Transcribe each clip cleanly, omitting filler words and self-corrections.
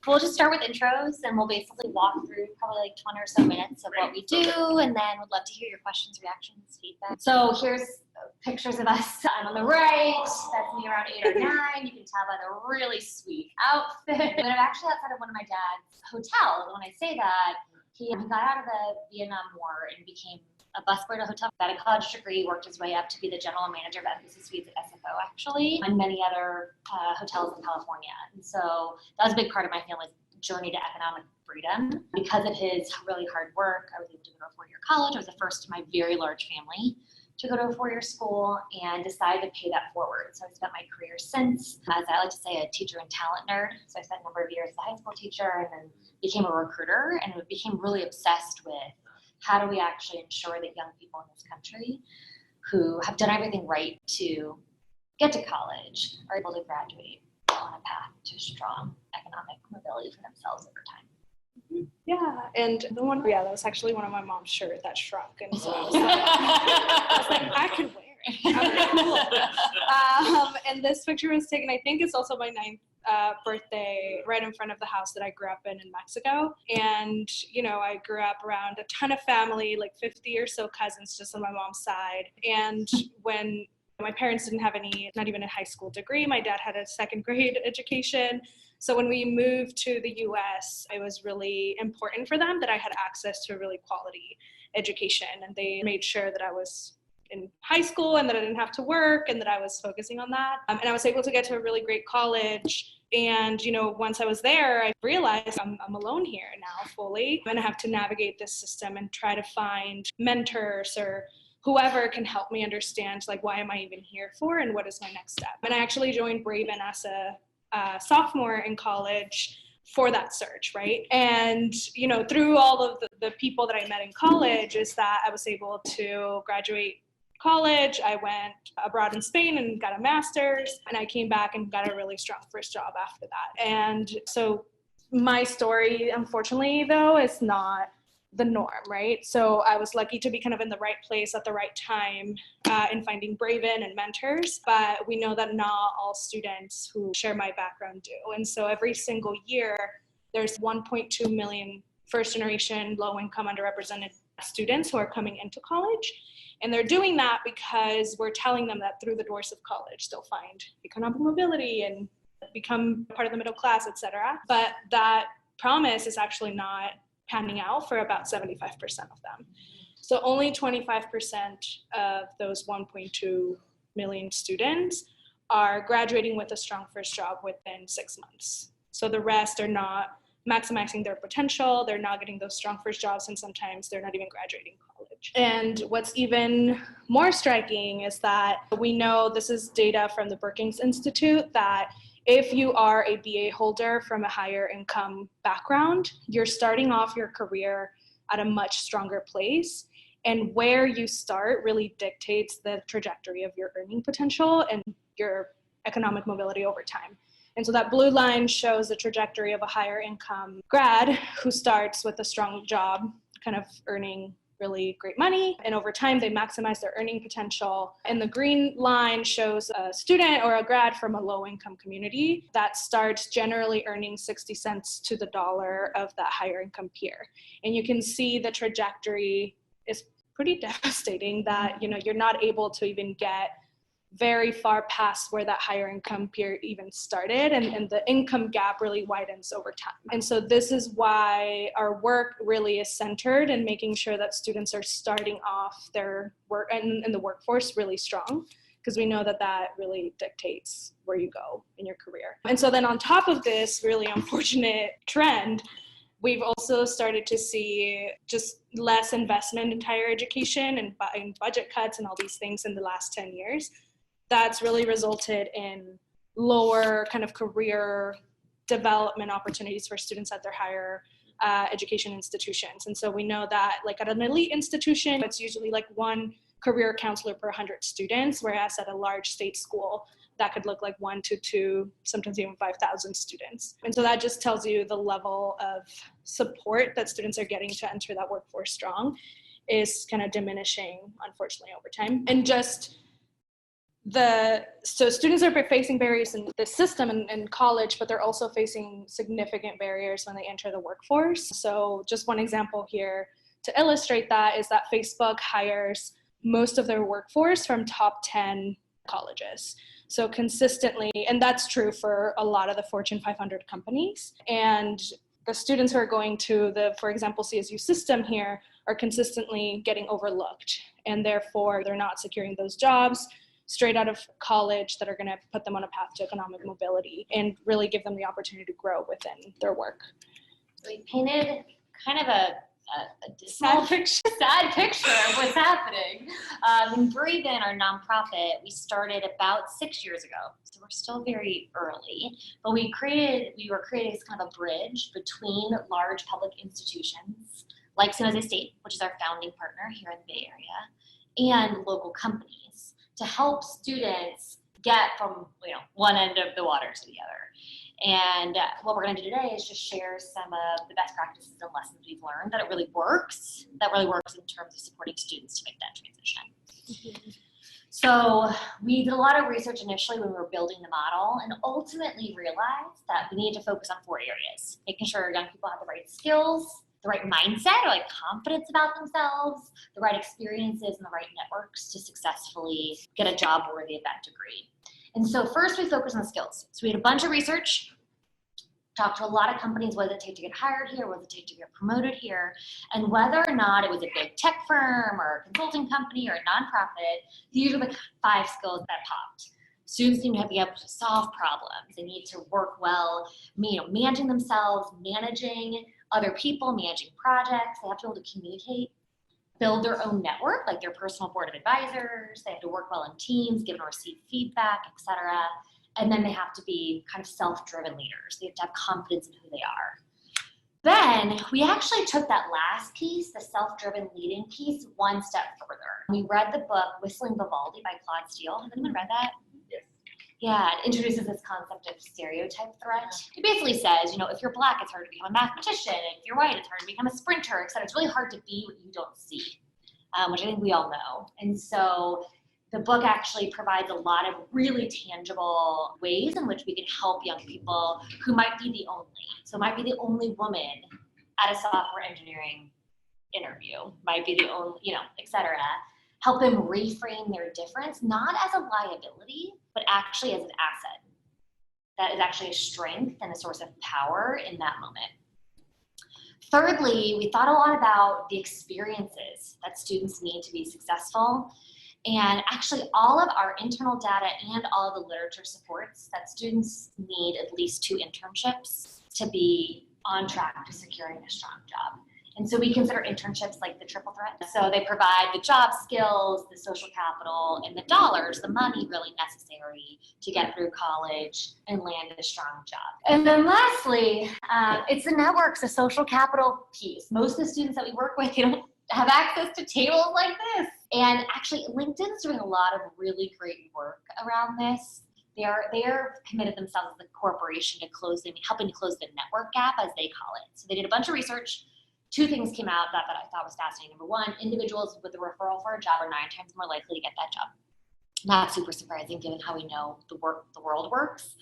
We'll just start with intros, and we'll basically walk through probably like 20 or so minutes of what we do, and then we'd love to hear your questions, reactions, feedback. So here's pictures of us. I'm on the right. That's me around 8 or 9. You can tell by the really sweet outfit. But I'm actually outside of one of my dad's hotels. When I say that, he got out of the Vietnam War and became a busboy at a hotel. Got a college degree, worked his way up to be the general manager of Embassy Suites at SFO, actually, and many other hotels in California. And so that was a big part of my family's journey to economic freedom. Because of his really hard work, I was able to go to a 4-year college. I was the first in my very large family to go to a 4-year school and decided to pay that forward. So I spent my career since, as I like to say, a teacher and talent nerd. So I spent a number of years as a high school teacher and then became a recruiter and became really obsessed with how do we actually ensure that young people in this country who have done everything right to get to college are able to graduate on a path to strong economic mobility for themselves over time. Yeah, and that was actually one of my mom's shirts that shrunk, and so I was like, I could wear it. And this picture was taken, I think it's also my 9th birthday, right in front of the house that I grew up in Mexico. And, you know, I grew up around a ton of family, like 50 or so cousins just on my mom's side. And when my parents didn't have not even a high school degree, my dad had a 2nd grade education. So when we moved to the US, it was really important for them that I had access to a really quality education. And they made sure that I was in high school and that I didn't have to work and that I was focusing on that. And I was able to get to a really great college. And, you know, once I was there, I realized I'm alone here now fully. And I have to navigate this system and try to find mentors or whoever can help me understand, like, why am I even here for and what is my next step? And I actually joined Braven as a sophomore in college for that search, right? And, you know, through all of the people that I met in college is that I was able to graduate college. I went abroad in Spain and got a master's, and I came back and got a really strong first job after that. And so my story, unfortunately, though, is not the norm, right? So I was lucky to be kind of in the right place at the right time in finding Braven and mentors, but we know that not all students who share my background do. And so every single year, there's 1.2 million first-generation, low-income, underrepresented students who are coming into college. And they're doing that because we're telling them that through the doors of college, they'll find economic mobility and become part of the middle class, et cetera. But that promise is actually not panning out for about 75% of them. So only 25% of those 1.2 million students are graduating with a strong first job within 6 months. So the rest are not maximizing their potential, they're not getting those strong first jobs, and sometimes they're not even graduating college. And what's even more striking is that we know, this is data from the Brookings Institute, that if you are a BA holder from a higher income background, you're starting off your career at a much stronger place. And where you start really dictates the trajectory of your earning potential and your economic mobility over time. And so that blue line shows the trajectory of a higher income grad who starts with a strong job, kind of earning really great money. And over time, they maximize their earning potential. And the green line shows a student or a grad from a low income community that starts generally earning 60 cents to the dollar of that higher income peer. And you can see the trajectory is pretty devastating, that, you know, you're not able to even get very far past where that higher income peer even started, and the income gap really widens over time. And so this is why our work really is centered in making sure that students are starting off their work and in the workforce really strong, because we know that that really dictates where you go in your career. And so then on top of this really unfortunate trend, we've also started to see just less investment in higher education and budget cuts and all these things in the last 10 years. That's really resulted in lower kind of career development opportunities for students at their higher education institutions. And so we know that, like, at an elite institution, it's usually like one career counselor per 100 students, whereas at a large state school, that could look like 1 to 2, sometimes even 5,000 students. And so that just tells you the level of support that students are getting to enter that workforce strong is kind of diminishing, unfortunately, over time. And just So students are facing barriers in the system in college, but they're also facing significant barriers when they enter the workforce. So just one example here to illustrate that is that Facebook hires most of their workforce from top 10 colleges. So consistently, and that's true for a lot of the Fortune 500 companies. And the students who are going to the, for example, CSU system here are consistently getting overlooked. And therefore, they're not securing those jobs straight out of college that are going to put them on a path to economic mobility and really give them the opportunity to grow within their work. We painted kind of a Sad picture. sad picture of what's happening. In Braven, our nonprofit, we started about 6 years ago, so we're still very early. But we were creating as kind of a bridge between large public institutions like San Jose State, which is our founding partner here in the Bay Area, and local companies to help students get from one end of the water to the other. And what we're going to do today is just share some of the best practices and lessons we've learned that really works in terms of supporting students to make that transition. Mm-hmm. So we did a lot of research initially when we were building the model and ultimately realized that we needed to focus on 4 areas: making sure young people have the right skills, the right mindset or confidence about themselves, the right experiences, and the right networks to successfully get a job worthy of that degree. And so first we focused on the skills. So we had a bunch of research, talked to a lot of companies, what does it take to get hired here, what does it take to get promoted here, and whether or not it was a big tech firm or a consulting company or a nonprofit, these are the 5 skills that popped. Students need to be able to solve problems. They need to work well, managing themselves, managing other people, managing projects. They have to be able to communicate, build their own network, like their personal board of advisors. They have to work well in teams, give and receive feedback, etc. And then they have to be kind of self-driven leaders. They have to have confidence in who they are. Then we actually took that last piece, the self-driven leading piece, one step further. We read the book Whistling Vivaldi by Claude Steele. Has anyone read that? Yes. Yeah, it introduces this concept of stereotype threat. It basically says, if you're Black, it's hard to become a mathematician. If you're white, it's hard to become a sprinter, et cetera. It's really hard to be what you don't see, which I think we all know. And so the book actually provides a lot of really tangible ways in which we can help young people who might be the only woman at a software engineering interview, might be the only, et cetera. Help them reframe their difference, not as a liability, but actually as an asset. That is actually a strength and a source of power in that moment. Thirdly, we thought a lot about the experiences that students need to be successful. And actually all of our internal data and all of the literature supports that students need at least 2 internships to be on track to securing a strong job. And so we consider internships like the triple threat. So they provide the job skills, the social capital, and the dollars, the money really necessary to get through college and land a strong job. And then lastly, it's the networks, the social capital piece. Most of the students that we work with, don't have access to tables like this. And actually, LinkedIn is doing a lot of really great work around this. They are committed themselves as a corporation to helping to close the network gap, as they call it. So they did a bunch of research. 2 things came out that I thought was fascinating. Number one, individuals with a referral for a job are 9 times more likely to get that job. Not super surprising given how we know the world works.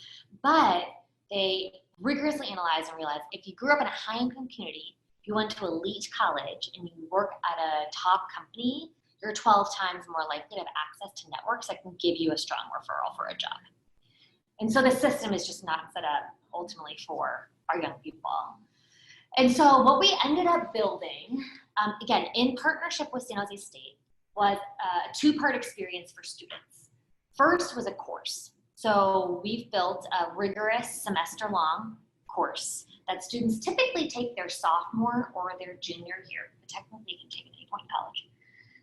But they rigorously analyzed and realized if you grew up in a high-income community, if you went to elite college, and you work at a top company, you're 12 times more likely to have access to networks that can give you a strong referral for a job. And so the system is just not set up ultimately for our young people. And so what we ended up building, again, in partnership with San Jose State, was a 2-part experience for students. First was a course. So we've built a rigorous semester-long course that students typically take their sophomore or their junior year, but technically you can take at any point in college,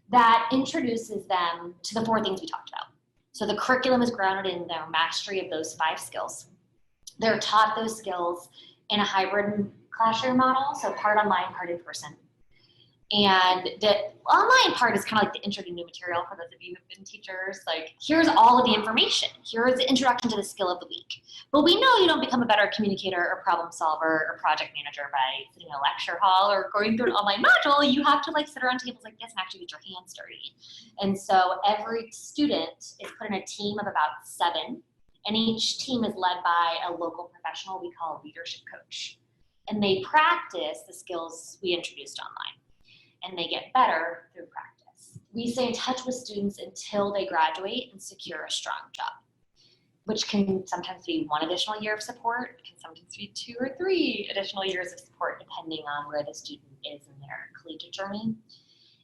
that introduces them to the 4 things we talked about. So the curriculum is grounded in their mastery of those 5 skills. They're taught those skills in a hybrid classroom model, so part online, part in person. And the online part is kind of like the intro to new material for those of you who've been teachers. Like, here's all of the information. Here's the introduction to the skill of the week. But we know you don't become a better communicator or problem solver or project manager by sitting in a lecture hall or going through an online module. You have to like sit around tables like this and actually get your hands dirty. And so every student is put in a team of about 7, and each team is led by a local professional we call a leadership coach. And they practice the skills we introduced online, and they get better through practice. We stay in touch with students until they graduate and secure a strong job, which can sometimes be 1 additional year of support, can sometimes be 2 or 3 additional years of support, depending on where the student is in their collegiate journey.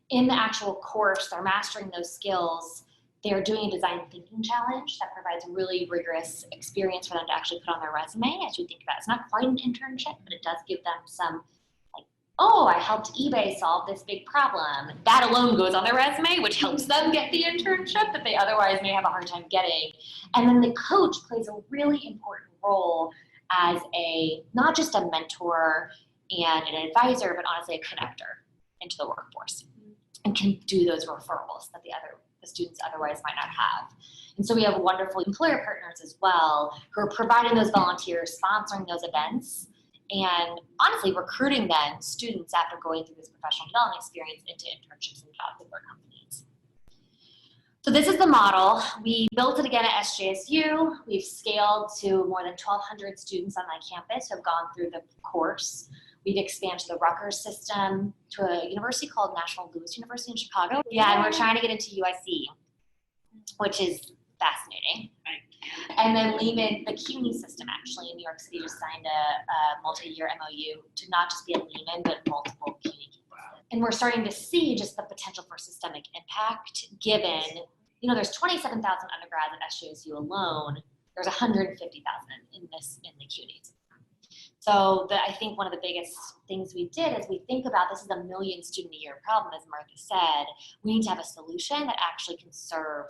In the actual course, they're mastering those skills. They're doing a design thinking challenge that provides a really rigorous experience for them to actually put on their resume as you think about it. It's not quite an internship, but it does give them some, like, oh, I helped eBay solve this big problem. That alone goes on their resume, which helps them get the internship that they otherwise may have a hard time getting. And then the coach plays a really important role as not just a mentor and an advisor, but honestly a connector into the workforce, and can do those referrals that the students otherwise might not have. And so we have wonderful employer partners as well who are providing those volunteers, sponsoring those events, and honestly recruiting then students after going through this professional development experience into internships and jobs with their companies. So this is the model. We built it again at SJSU. We've scaled to more than 1,200 students on my campus who have gone through the course. We've expanded the Rutgers system to a university called National Louis University in Chicago. Yeah, and we're trying to get into UIC, which is fascinating. And then Lehman, the CUNY system actually in New York City just signed a multi-year MOU to not just be at Lehman, but multiple CUNY campuses. And we're starting to see just the potential for systemic impact given, there's 27,000 undergrads at SJSU alone. There's 150,000 in the CUNY. So I think one of the biggest things we did is we think about this is a 1 million student a year problem, as Martha said. We need to have a solution that actually can serve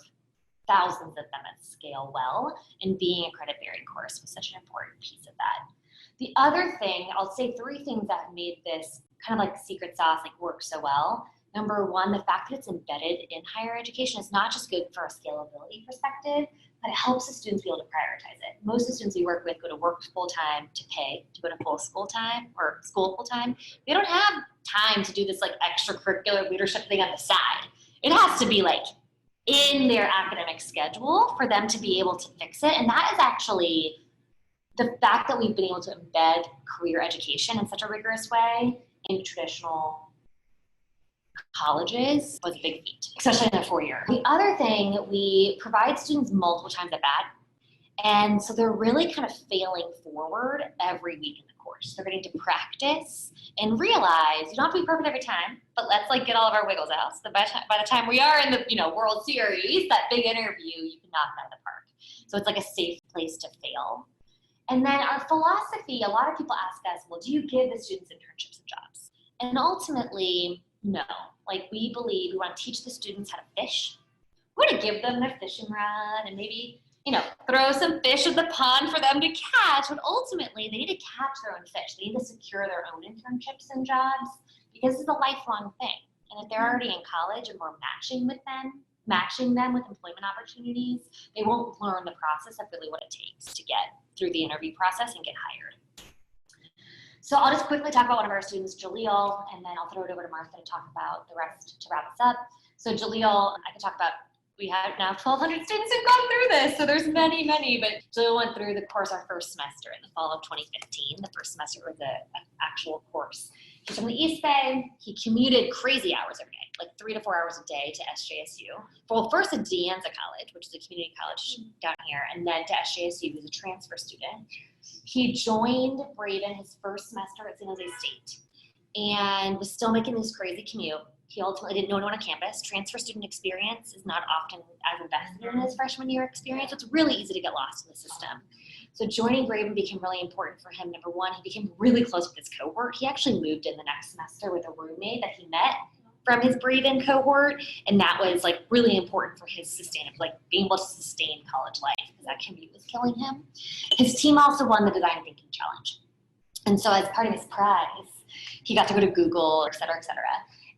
thousands of them at scale well, and being a credit-bearing course was such an important piece of that. The other thing, I'll say 3 things that made this kind of like secret sauce work so well. Number 1, the fact that it's embedded in higher education is not just good for a scalability perspective, but it helps the students be able to prioritize it. Most of the students we work with go to work full-time to pay to go to school full-time. They don't have time to do this extracurricular leadership thing on the side. It has to be in their academic schedule for them to be able to fix it. And that is actually the fact that we've been able to embed career education in such a rigorous way in traditional colleges was a big feat, especially in their 4-year. The other thing, we provide students multiple times at bat. And so they're really kind of failing forward every week in the course. They're getting to practice and realize you don't have to be perfect every time, but let's get all of our wiggles out. So by the time we are in the World Series, that big interview, you can knock it out of the park. So it's a safe place to fail. And then our philosophy, a lot of people ask us, well, do you give the students internships and jobs? And ultimately, no. We believe we want to teach the students how to fish. We want to give them their fishing rod and maybe, throw some fish in the pond for them to catch. But ultimately, they need to catch their own fish. They need to secure their own internships and jobs because it's a lifelong thing. And if they're already in college and we're matching them with employment opportunities, they won't learn the process of really what it takes to get through the interview process and get hired. So I'll just quickly talk about one of our students, Jaleel, and then I'll throw it over to Martha to talk about the rest to wrap us up. So Jaleel, I can talk about, we have now 1,200 students who've gone through this, so there's many, but Jaleel went through the course our first semester in the fall of 2015. The first semester was an actual course. He's from the East Bay. He commuted crazy hours every day, 3 to 4 hours a day to SJSU. Well, first to De Anza College, which is a community college down here, and then to SJSU, who's a transfer student. He joined Braven his first semester at San Jose State and was still making this crazy commute. He ultimately didn't know anyone on campus. Transfer student experience is not often as invested in his freshman year experience. It's really easy to get lost in the system. So joining Braven became really important for him. Number 1, he became really close with his cohort. He actually moved in the next semester with a roommate that he met from his Braven cohort, and that was really important for his being able to sustain college life because that commute was killing him. His team also won the design thinking challenge, and so as part of his prize, he got to go to Google, et cetera,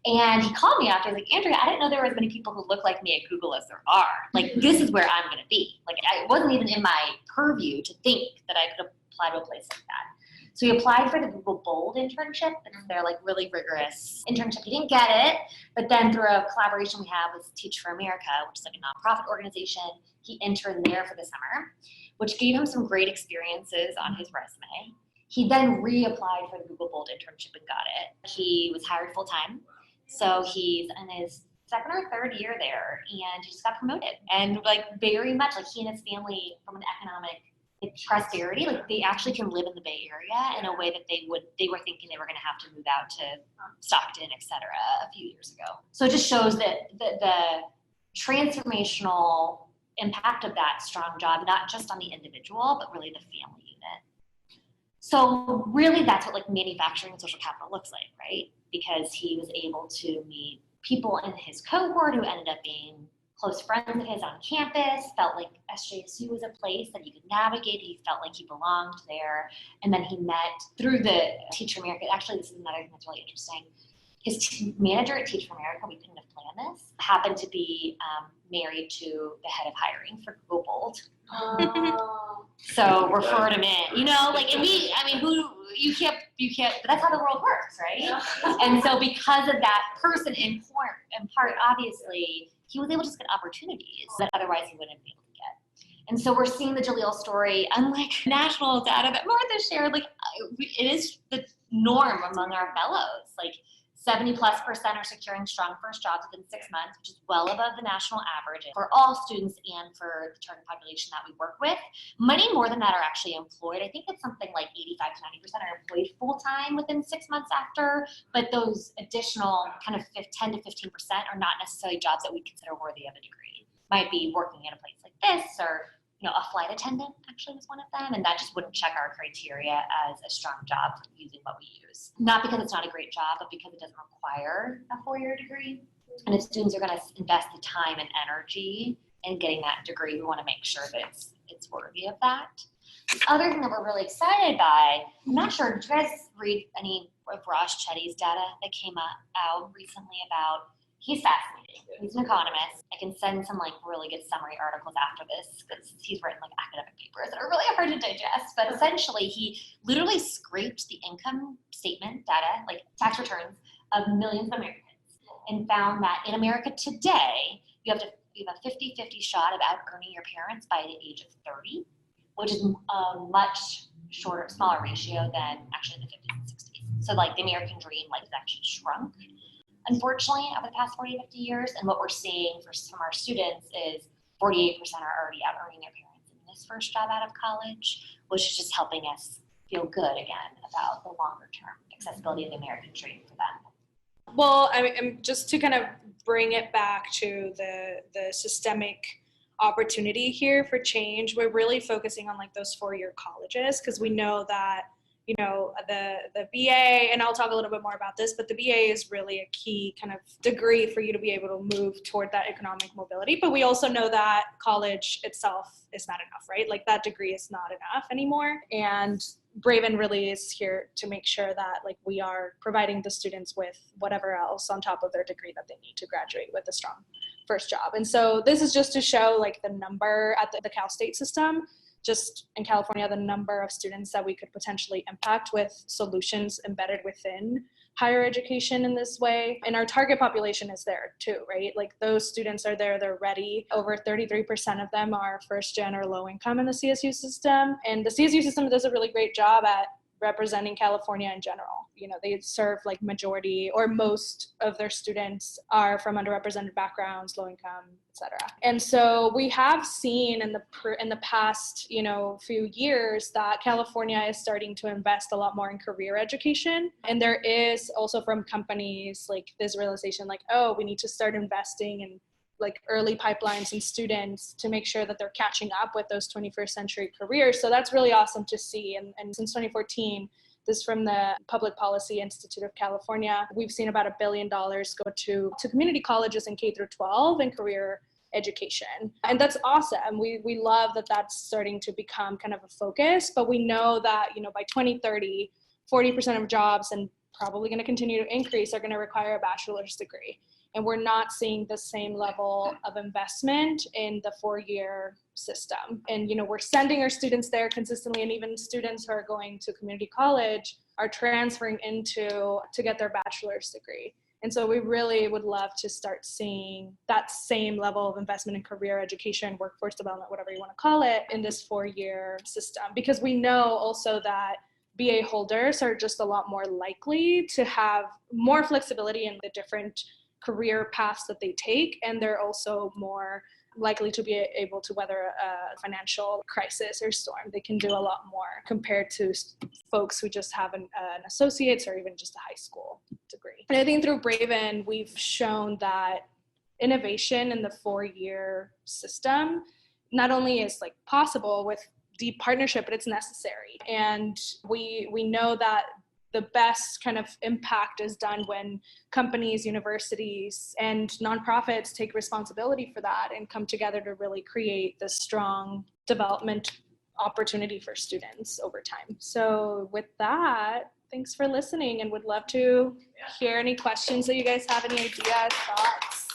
And he called me after. He's like, Andrea, I didn't know there were as many people who look like me at Google as there are. Like, this is where I'm going to be. Like, it wasn't even in my purview to think that I could apply to a place like that. So he applied for the Google Bold internship. It's their like really rigorous internship. He didn't get it, but then through a collaboration we have with Teach for America, which is like a nonprofit organization, he interned there for the summer, which gave him some great experiences on his resume. He then reapplied for the Google Bold internship and got it. He was hired full time. So he's in his second or third year there, and he just got promoted. And like very much like he and his family, from an economic prosperity, like they actually can live in the Bay Area in a way that they were thinking they were going to have to move out to Stockton, et cetera, a few years ago. So it just shows that the transformational impact of that strong job, not just on the individual, but really the family unit. So really that's what like manufacturing and social capital looks like, right? Because he was able to meet people in his cohort who ended up being close friends of his on campus, felt like SJSU was a place that he could navigate. He felt like he belonged there. And then he met through the Teach for America. Actually, this is another thing that's really interesting. His manager at Teach for America, we couldn't have planned this, happened to be married to the head of hiring for Google Bold. Oh. So referred him in, you know, like, and you can't, but that's how the world works, right? Yeah. And so because of that person in part, obviously, he was able to just get opportunities that otherwise he wouldn't be able to get. And so we're seeing the Jaleel story, unlike national data that Martha shared, like it is the norm among our fellows. Like 70+% are securing strong first jobs within 6 months, which is well above the national average for all students and for the target population that we work with. Many more than that are actually employed. I think it's something like 85 to 90% are employed full-time within 6 months after, but those additional kind of 10 to 15% are not necessarily jobs that we consider worthy of a degree. Might be working at a place like this, or a flight attendant actually was one of them, and that just wouldn't check our criteria as a strong job using what we use. Not because it's not a great job, but because it doesn't require a 4-year degree. And if students are going to invest the time and energy in getting that degree, we want to make sure that it's worthy of that. The other thing that we're really excited by, I'm not sure, did you guys read any of Raj Chetty's data that came out recently about, he's fascinating. He's an economist. I can send some like really good summary articles after this because he's written like academic papers that are really hard to digest. But essentially, he literally scraped the income statement data, like tax returns, of millions of Americans, and found that in America today, you have a 50-50 shot of out-earning your parents by the age of 30, which is a much smaller ratio than actually in the 50s and 60s. So like the American dream has actually shrunk, unfortunately, over the past 40 to 50 years. And what we're seeing from our students is 48% are already out earning their parents in this first job out of college, which is just helping us feel good again about the longer term accessibility of the American dream for them. Well, I mean, just to kind of bring it back to the systemic opportunity here for change, we're really focusing on like those 4-year colleges, because we know that the BA, and I'll talk a little bit more about this, but the BA is really a key kind of degree for you to be able to move toward that economic mobility. But we also know that college itself is not enough, right? Like that degree is not enough anymore. And Braven really is here to make sure that like we are providing the students with whatever else on top of their degree that they need to graduate with a strong first job. And so this is just to show like the number at the Cal State system. Just in California, the number of students that we could potentially impact with solutions embedded within higher education in this way. And our target population is there too, right? Like those students are there, they're ready. Over 33% of them are first gen or low income in the CSU system. And the CSU system does a really great job at representing California in general. They serve like majority or most of their students are from underrepresented backgrounds, low income, etc. And so we have seen in the past, few years that California is starting to invest a lot more in career education. And there is also from companies like this realization like, oh, we need to start investing in like early pipelines and students to make sure that they're catching up with those 21st century careers. So that's really awesome to see. And since 2014, this is from the Public Policy Institute of California, we've seen about $1 billion go to community colleges in K through 12 and career education. And that's awesome. We love that that's starting to become kind of a focus, but we know that, by 2030, 40% of jobs and probably going to continue to increase, are going to require a bachelor's degree. And we're not seeing the same level of investment in the 4-year system. And, we're sending our students there consistently, and even students who are going to community college are transferring to get their bachelor's degree. And so we really would love to start seeing that same level of investment in career education, workforce development, whatever you want to call it, in this 4-year system. Because we know also that BA holders are just a lot more likely to have more flexibility in the different career paths that they take, and they're also more likely to be able to weather a financial crisis or storm. They can do a lot more compared to folks who just have an associate's or even just a high school degree. And I think through Braven, we've shown that innovation in the 4-year system not only is possible with deep partnership, but it's necessary. And we know that the best kind of impact is done when companies, universities, and nonprofits take responsibility for that and come together to really create this strong development opportunity for students over time. So with that, thanks for listening, and would love to hear any questions that you guys have, any ideas, thoughts.